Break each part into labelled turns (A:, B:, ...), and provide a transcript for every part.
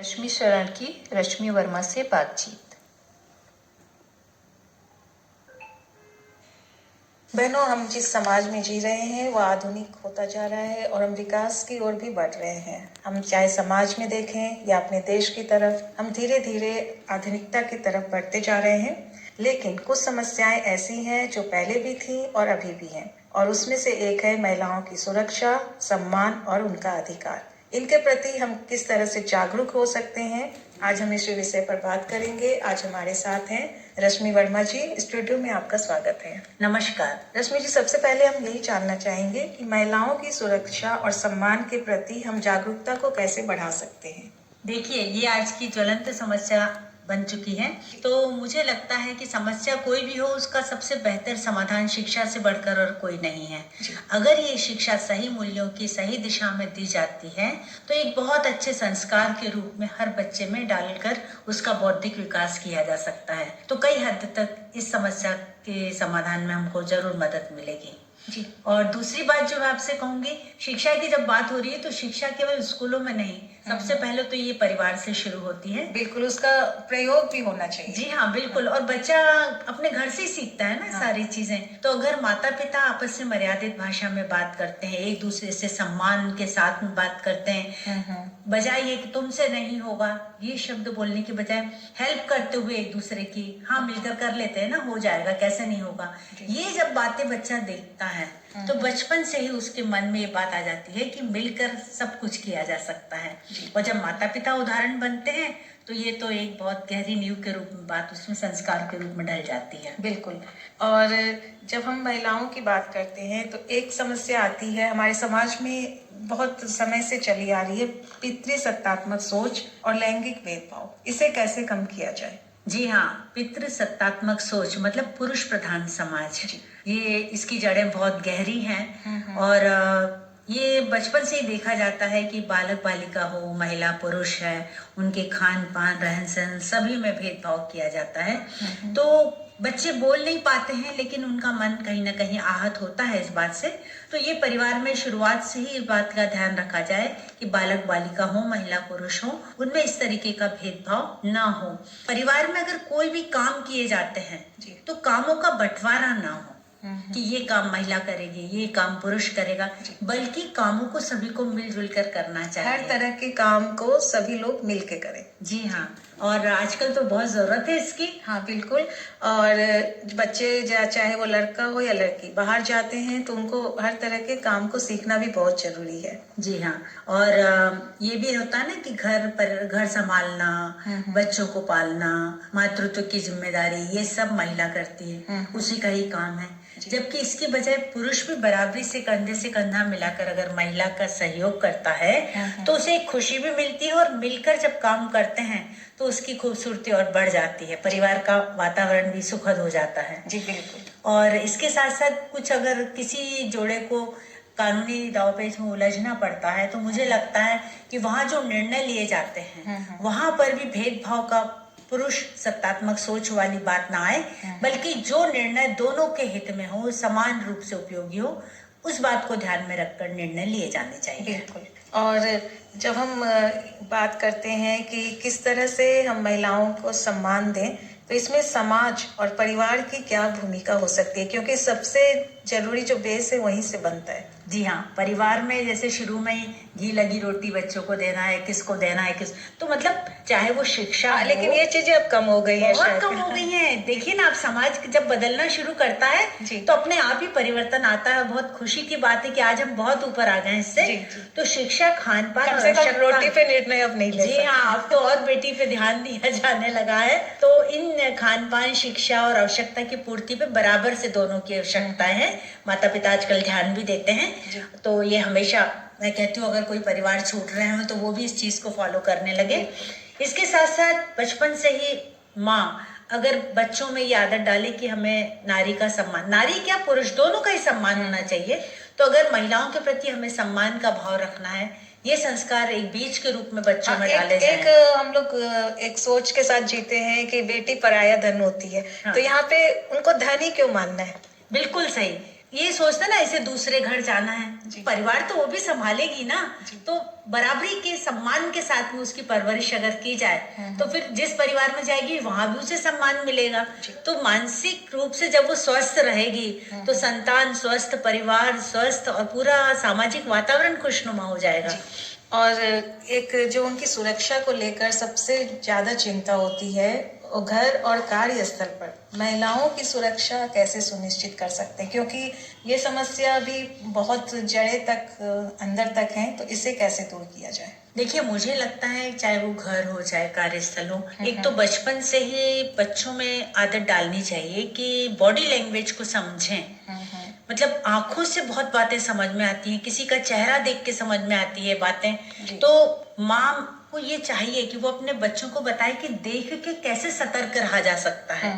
A: रश्मि शरण की रश्मि वर्मा से बातचीत।
B: बहनों, हम जिस समाज में जी रहे हैं वह आधुनिक होता जा रहा है और हम विकास की ओर भी बढ़ रहे हैं। हम चाहे समाज में देखें या अपने देश की तरफ, हम धीरे धीरे आधुनिकता की तरफ बढ़ते जा रहे हैं। लेकिन कुछ समस्याएं ऐसी हैं जो पहले भी थी और अभी भी हैं, और उसमें से एक है महिलाओं की सुरक्षा, सम्मान और उनका अधिकार। इनके प्रति हम किस तरह से जागरूक हो सकते हैं, आज हम इस विषय पर बात करेंगे। आज हमारे साथ हैं रश्मि वर्मा जी। स्टूडियो में आपका स्वागत है।
A: नमस्कार।
B: रश्मि जी, सबसे पहले हम यही जानना चाहेंगे कि महिलाओं की सुरक्षा और सम्मान के प्रति हम जागरूकता को कैसे बढ़ा सकते हैं।
A: देखिए, ये आज की ज्वलंत समस्या बन चुकी है। तो मुझे लगता है कि समस्या कोई भी हो, उसका सबसे बेहतर समाधान शिक्षा से बढ़कर और कोई नहीं है। अगर ये शिक्षा सही मूल्यों की सही दिशा में दी जाती है तो एक बहुत अच्छे संस्कार के रूप में हर बच्चे में डालकर उसका बौद्धिक विकास किया जा सकता है। तो कई हद तक इस समस्या के समाधान में हमको जरूर मदद मिलेगी जी। और दूसरी बात जो मैं आपसे कहूंगी, शिक्षा की जब बात हो रही है तो शिक्षा केवल स्कूलों में नहीं, सबसे पहले तो ये परिवार से शुरू होती है।
B: बिल्कुल, उसका प्रयोग भी होना चाहिए।
A: जी हाँ, बिल्कुल। और बच्चा अपने घर से ही सीखता है ना सारी चीजें। तो अगर माता पिता आपस में मर्यादित भाषा में बात करते हैं, एक दूसरे से सम्मान के साथ में बात करते हैं, बजाय ये कि तुमसे नहीं होगा ये शब्द बोलने की बजाय हेल्प करते हुए एक दूसरे की, हाँ मिलकर कर लेते हैं ना, हो जाएगा, कैसे नहीं होगा, ये जब बातें बच्चा देखता है तो बचपन से ही उसके मन में ये बात आ जाती है कि मिलकर सब कुछ किया जा सकता है। और जब माता पिता उदाहरण बनते हैं तो ये तो एक बहुत गहरी नींव के रूप में बात उसमें संस्कार के रूप में ढल जाती है।
B: बिल्कुल। और जब हम महिलाओं की बात करते हैं तो एक समस्या आती है, हमारे समाज में बहुत समय से चली आ रही है, पितृसत्तात्मक सोच और लैंगिक भेदभाव। इसे कैसे कम किया जाए।
A: जी हाँ, पितृसत्तात्मक सोच मतलब पुरुष प्रधान समाज, ये इसकी जड़ें बहुत गहरी हैं। और ये बचपन से ही देखा जाता है कि बालक बालिका हो, महिला पुरुष है, उनके खान पान रहन सहन सभी में भेदभाव किया जाता है। तो बच्चे बोल नहीं पाते हैं लेकिन उनका मन कहीं ना कहीं आहत होता है इस बात से। तो ये परिवार में शुरुआत से ही इस बात का ध्यान रखा जाए कि बालक बालिका हो, महिला पुरुष हो, उनमें इस तरीके का भेदभाव ना हो। परिवार में अगर कोई भी काम किए जाते हैं तो कामों का बंटवारा ना हो कि ये काम महिला करेगी, ये काम पुरुष करेगा, बल्कि कामों को सभी को मिलजुल कर करना चाहिए।
B: हर तरह के काम को सभी लोग मिलके करें।
A: जी हाँ, और आजकल तो बहुत जरूरत है इसकी।
B: हाँ बिल्कुल। और बच्चे चाहे वो लड़का हो या लड़की, बाहर जाते हैं तो उनको हर तरह के काम को सीखना भी बहुत जरूरी है।
A: जी हाँ। और ये भी होता है ना कि घर संभालना, बच्चों को पालना, मातृत्व की जिम्मेदारी, ये सब महिला करती है, उसी का ही काम है। जबकि इसकी बजाय पुरुष भी बराबरी से कंधा मिलाकर अगर महिला का सहयोग करता है तो उसे एक खुशी भी मिलती है, और मिलकर जब काम करते हैं तो उसकी खूबसूरती और बढ़ जाती है, परिवार का वातावरण भी सुखद हो जाता है।
B: जी बिल्कुल।
A: और इसके साथ साथ कुछ अगर किसी जोड़े को कानूनी दावपेच में उलझना पड़ता है तो मुझे लगता है कि वहाँ जो निर्णय लिए जाते हैं वहां पर भी भेदभाव का, पुरुष सत्तात्मक सोच वाली बात ना आए, बल्कि जो निर्णय दोनों के हित में हो, समान रूप से उपयोगी हो, उस बात को ध्यान में रखकर निर्णय लिए जाने चाहिए।
B: बिल्कुल। और जब हम बात करते हैं कि किस तरह से हम महिलाओं को सम्मान दें, तो इसमें समाज और परिवार की क्या भूमिका हो सकती है, क्योंकि सबसे जरूरी जो बेस है वहीं से बनता है।
A: जी हाँ, परिवार में जैसे शुरू में ही घी लगी रोटी बच्चों को देना है, किसको देना है, तो मतलब चाहे वो शिक्षा हो,
B: लेकिन ये चीजें अब कम हो गई है,
A: बहुत कम हो गई हैं। देखिए ना, अब समाज जब बदलना शुरू करता है तो अपने आप ही परिवर्तन आता है। बहुत खुशी की बात है कि आज हम बहुत ऊपर आ गए इससे। तो शिक्षा, खान पान,
B: रोटी पे निर्णय अब नहीं ले सकते।
A: जी हाँ, अब तो और बेटी पे ध्यान दिया जाने लगा है। तो इन खान पान, शिक्षा और आवश्यकता की पूर्ति पे बराबर से दोनों की आवश्यकता है। माता पिता आजकल ध्यान भी देते हैं। तो ये हमेशा मैं कहती हूँ, अगर कोई परिवार छूट रहे हो तो वो भी इस चीज को फॉलो करने लगे। इसके साथ साथ बचपन से ही माँ अगर बच्चों में ये आदत डाले कि हमें नारी का सम्मान, नारी क्या पुरुष दोनों का ही सम्मान होना चाहिए, तो अगर महिलाओं के प्रति हमें सम्मान का भाव रखना है, ये संस्कार एक बीज के रूप में बच्चों में डाले जाएं।
B: हम लोग एक सोच के साथ जीते हैं कि बेटी पराया धन होती है। तो यहाँ पे उनको धन ही क्यों मानना है।
A: बिल्कुल सही। ये सोचता ना इसे दूसरे घर जाना है,
B: जी।
A: परिवार तो वो भी संभालेगी ना।
B: जी।
A: तो बराबरी के सम्मान के साथ में उसकी परवरिश अगर की जाए तो फिर जिस परिवार में जाएगी वहां भी उसे सम्मान मिलेगा।
B: जी।
A: तो मानसिक रूप से जब वो स्वस्थ रहेगी तो संतान स्वस्थ, परिवार स्वस्थ और पूरा सामाजिक वातावरण खुशनुमा हो जाएगा।
B: जी। और एक जो उनकी सुरक्षा को लेकर सबसे ज्यादा चिंता होती है, वो घर और कार्यस्थल पर महिलाओं की सुरक्षा कैसे सुनिश्चित कर सकते हैं, क्योंकि ये समस्या अभी बहुत जड़े तक अंदर तक है, तो इसे कैसे दूर किया जाए?
A: देखिए, मुझे लगता है चाहे वो घर हो चाहे कार्यस्थल हो, एक तो बचपन से ही बच्चों में आदत डालनी चाहिए कि बॉडी लैंग्वेज को समझें। मतलब आंखों से बहुत बातें समझ में आती हैं, किसी का चेहरा देख के समझ में आती है बातें। तो माँ को ये चाहिए कि वो अपने बच्चों को बताए कि देख के कैसे सतर्क रहा जा सकता है।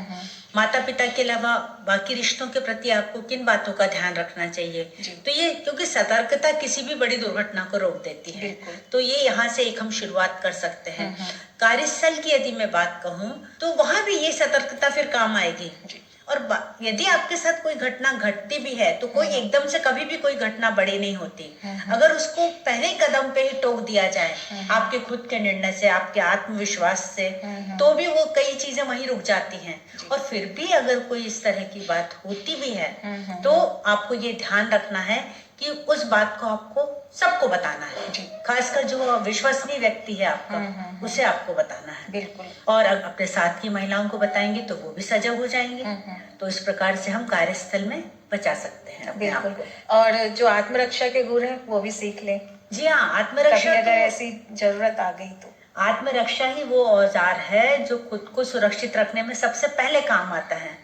A: माता पिता के अलावा बाकी रिश्तों के प्रति आपको किन बातों का ध्यान रखना चाहिए। तो ये क्योंकि सतर्कता किसी भी बड़ी दुर्घटना को रोक देती है, तो ये यहाँ से एक हम शुरुआत कर सकते हैं। कार्यस्थल की यदि मैं बात कहूँ तो वहां भी ये सतर्कता फिर काम आएगी। और यदि आपके साथ कोई घटना घटती भी है तो कोई एकदम से कभी भी कोई घटना बड़ी नहीं होती। अगर उसको पहले कदम पे ही टोक दिया जाए आपके खुद के निर्णय से, आपके आत्मविश्वास से, तो भी वो कई चीजें वहीं रुक जाती हैं। और फिर भी अगर कोई इस तरह की बात होती भी है तो आपको ये ध्यान रखना है कि उस बात को आपको सबको बताना है, खासकर जो विश्वसनीय व्यक्ति है आपका, उसे आपको बताना है।
B: बिल्कुल।
A: और अपने साथ की महिलाओं को बताएंगे तो वो भी सजग हो जाएंगे। तो इस प्रकार से हम कार्यस्थल में बचा सकते हैं अपने आप को।
B: और जो आत्मरक्षा के गुण है वो भी सीख लें।
A: जी हाँ, आत्मरक्षा
B: अगर ऐसी जरूरत आ गई तो
A: आत्मरक्षा ही वो औजार है जो खुद को सुरक्षित रखने में सबसे पहले काम आता है।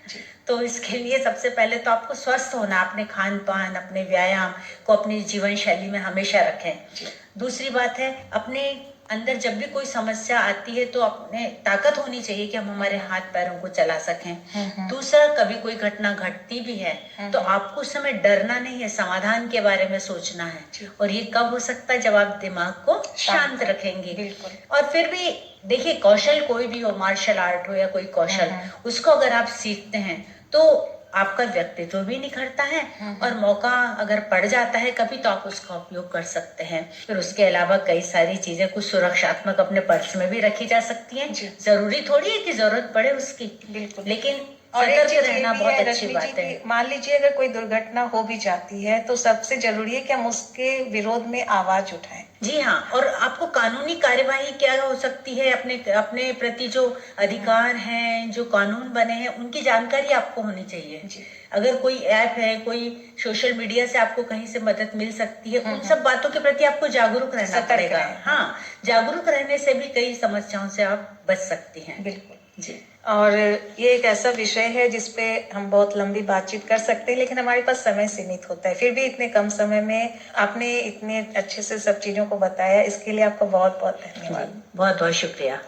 A: तो इसके लिए सबसे पहले तो आपको स्वस्थ होना, अपने खान पान, अपने व्यायाम को अपनी जीवन शैली में हमेशा रखें। दूसरी बात है, अपने अंदर जब भी कोई समस्या आती है तो अपने ताकत होनी चाहिए कि हम हमारे हाथ पैरों को चला सकें। दूसरा, कभी कोई घटना घटती भी है तो आपको उस समय डरना नहीं है, समाधान के बारे में सोचना है। और ये कब हो सकता है? जब आप दिमाग को शांत रखेंगे। और फिर भी देखिए, कौशल कोई भी हो, मार्शल आर्ट हो या कोई कौशल, उसको अगर आप सीखते हैं तो आपका व्यक्तित्व भी निखरता है और मौका अगर पड़ जाता है कभी तो आप उसका उपयोग कर सकते हैं। फिर उसके अलावा कई सारी चीजें कुछ सुरक्षात्मक अपने पर्स में भी रखी जा सकती हैं। जरूरी थोड़ी है कि जरूरत पड़े उसकी, लेकिन
B: और एक चीज
A: रहना बहुत अच्छी बात है।
B: मान लीजिए अगर कोई दुर्घटना हो भी जाती है तो सबसे जरूरी है कि हम उसके विरोध में आवाज उठाएं।
A: जी हाँ, और आपको कानूनी कार्यवाही क्या हो सकती है, अपने प्रति जो अधिकार हैं, जो कानून बने हैं, उनकी जानकारी आपको होनी चाहिए। अगर कोई ऐप है, कोई सोशल मीडिया से आपको कहीं से मदद मिल सकती है, उन सब बातों के प्रति आपको जागरूक रहना पड़ेगा। हाँ, जागरूक रहने से भी कई समस्याओं से आप बच सकती हैं।
B: बिल्कुल
A: जी।
B: और ये एक ऐसा विषय है जिसपे हम बहुत लंबी बातचीत कर सकते हैं, लेकिन हमारे पास समय सीमित होता है। फिर भी इतने कम समय में आपने इतने अच्छे से सब चीजों को बताया, इसके लिए आपका बहुत बहुत धन्यवाद।
A: बहुत बहुत शुक्रिया।